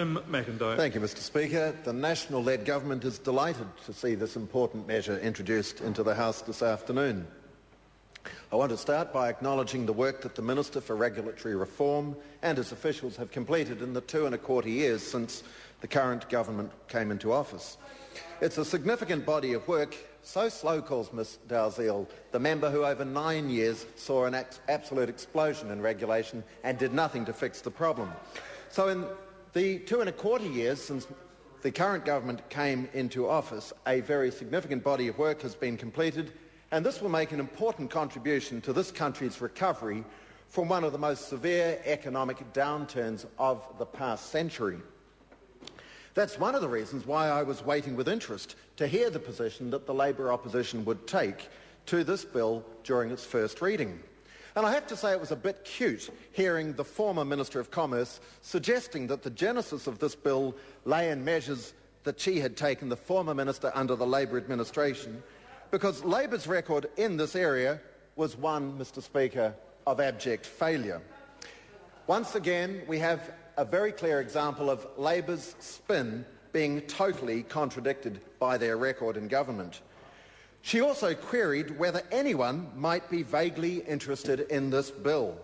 Tim McIntyre. Thank you, Mr Speaker. The National-led government is delighted to see this important measure introduced into the House this afternoon. I want to start by acknowledging the work that the Minister for Regulatory Reform and his officials have completed in the 2.25 years since the current government came into office. It's a significant body of work, so slow, calls Ms Dalziel, the member who over 9 years saw an absolute explosion in regulation and did nothing to fix the problem. So in the 2.25 years since the current government came into office, a very significant body of work has been completed, and this will make an important contribution to this country's recovery from one of the most severe economic downturns of the past century. That's one of the reasons why I was waiting with interest to hear the position that the Labor opposition would take to this bill during its first reading. And I have to say it was a bit cute hearing the former Minister of Commerce suggesting that the genesis of this bill lay in measures that she had taken, the former minister, under the Labor administration, because Labor's record in this area was one, Mr Speaker, of abject failure. Once again, we have a very clear example of Labor's spin being totally contradicted by their record in government. She also queried whether anyone might be vaguely interested in this bill.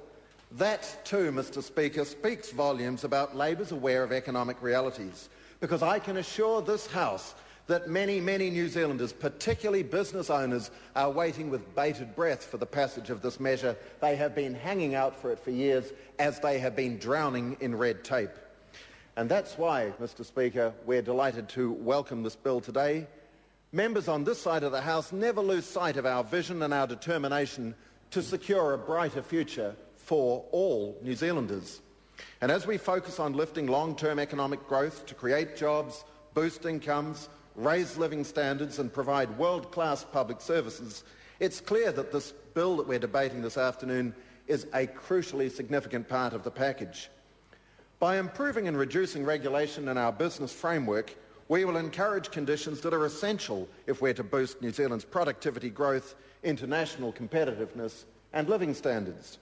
That too, Mr Speaker, speaks volumes about Labor's aware of economic realities, because I can assure this House that many, many New Zealanders, particularly business owners, are waiting with bated breath for the passage of this measure. They have been hanging out for it for years, as they have been drowning in red tape. And that's why, Mr Speaker, we're delighted to welcome this bill today. Members on this side of the House never lose sight of our vision and our determination to secure a brighter future for all New Zealanders. And as we focus on lifting long-term economic growth to create jobs, boost incomes, raise living standards and provide world-class public services, it's clear that this bill that we're debating this afternoon is a crucially significant part of the package. By improving and reducing regulation in our business framework, we will encourage conditions that are essential if we're to boost New Zealand's productivity growth, international competitiveness and living standards.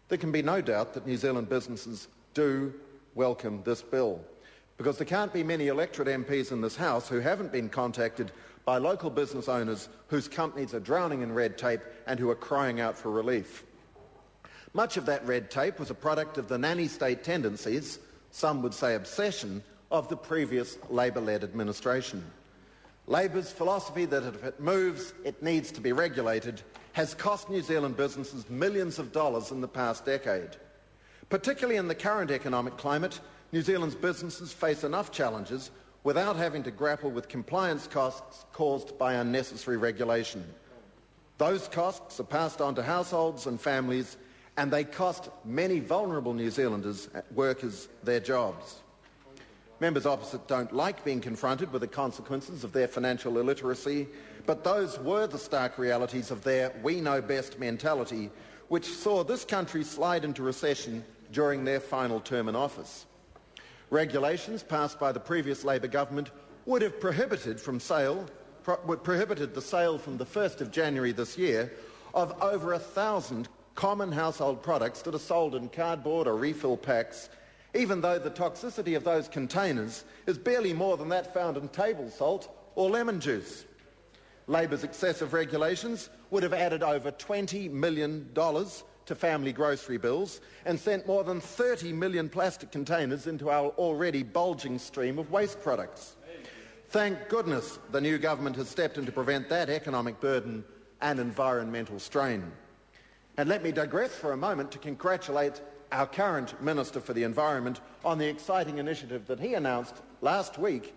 There can be no doubt that New Zealand businesses do welcome this bill, because there can't be many electorate MPs in this House who haven't been contacted by local business owners whose companies are drowning in red tape and who are crying out for relief. Much of that red tape was a product of the nanny state tendencies, some would say obsession, of the previous Labor-led administration. Labor's philosophy that if it moves, it needs to be regulated has cost New Zealand businesses millions of dollars in the past decade. Particularly in the current economic climate, New Zealand's businesses face enough challenges without having to grapple with compliance costs caused by unnecessary regulation. Those costs are passed on to households and families, and they cost many vulnerable New Zealanders, workers, their jobs. Members opposite don't like being confronted with the consequences of their financial illiteracy, but those were the stark realities of their we-know-best mentality, which saw this country slide into recession during their final term in office. Regulations passed by the previous Labor government would have prohibited the sale from the 1st of January this year of over 1,000 common household products that are sold in cardboard or refill packs, even though the toxicity of those containers is barely more than that found in table salt or lemon juice. Labor's excessive regulations would have added over $20 million to family grocery bills and sent more than 30 million plastic containers into our already bulging stream of waste products. Thank goodness the new government has stepped in to prevent that economic burden and environmental strain. And let me digress for a moment to congratulate our current Minister for the Environment on the exciting initiative that he announced last week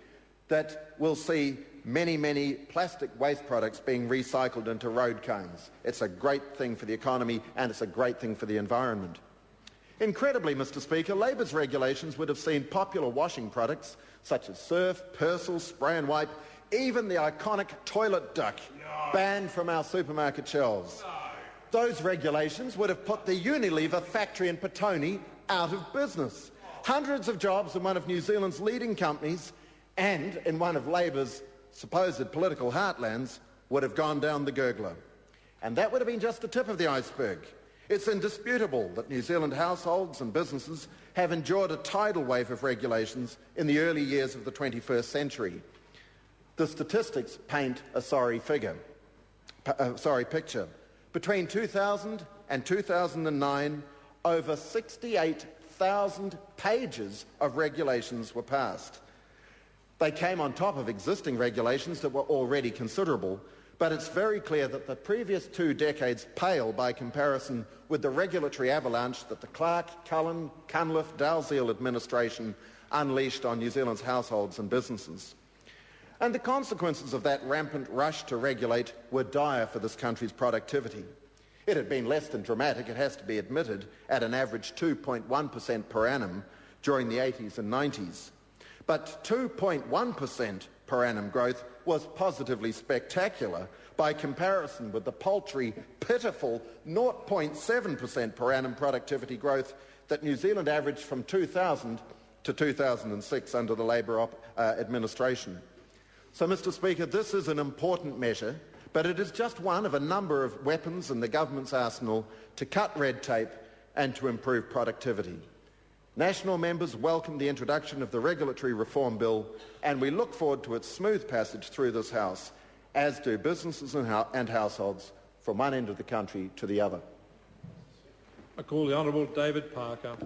that will see many, many plastic waste products being recycled into road cones. It's a great thing for the economy and it's a great thing for the environment. Incredibly, Mr Speaker, Labor's regulations would have seen popular washing products such as Surf, Persil, Spray and Wipe, even the iconic toilet duck, banned from our supermarket shelves. Those regulations would have put the Unilever factory in Petone out of business. Hundreds of jobs in one of New Zealand's leading companies and in one of Labor's supposed political heartlands would have gone down the gurgler. And that would have been just the tip of the iceberg. It's indisputable that New Zealand households and businesses have endured a tidal wave of regulations in the early years of the 21st century. The statistics paint a sorry picture. Between 2000 and 2009, over 68,000 pages of regulations were passed. They came on top of existing regulations that were already considerable, but it's very clear that the previous 2 decades pale by comparison with the regulatory avalanche that the Clark, Cullen, Cunliffe, Dalziel administration unleashed on New Zealand's households and businesses. And the consequences of that rampant rush to regulate were dire for this country's productivity. It had been less than dramatic, it has to be admitted, at an average 2.1% per annum during the 80s and 90s. But 2.1% per annum growth was positively spectacular by comparison with the paltry, pitiful 0.7% per annum productivity growth that New Zealand averaged from 2000 to 2006 under the Labour administration. So, Mr. Speaker, this is an important measure, but it is just one of a number of weapons in the government's arsenal to cut red tape and to improve productivity. National members welcome the introduction of the Regulatory Reform Bill, and we look forward to its smooth passage through this House, as do businesses and households from one end of the country to the other. I call the Honourable David Parker.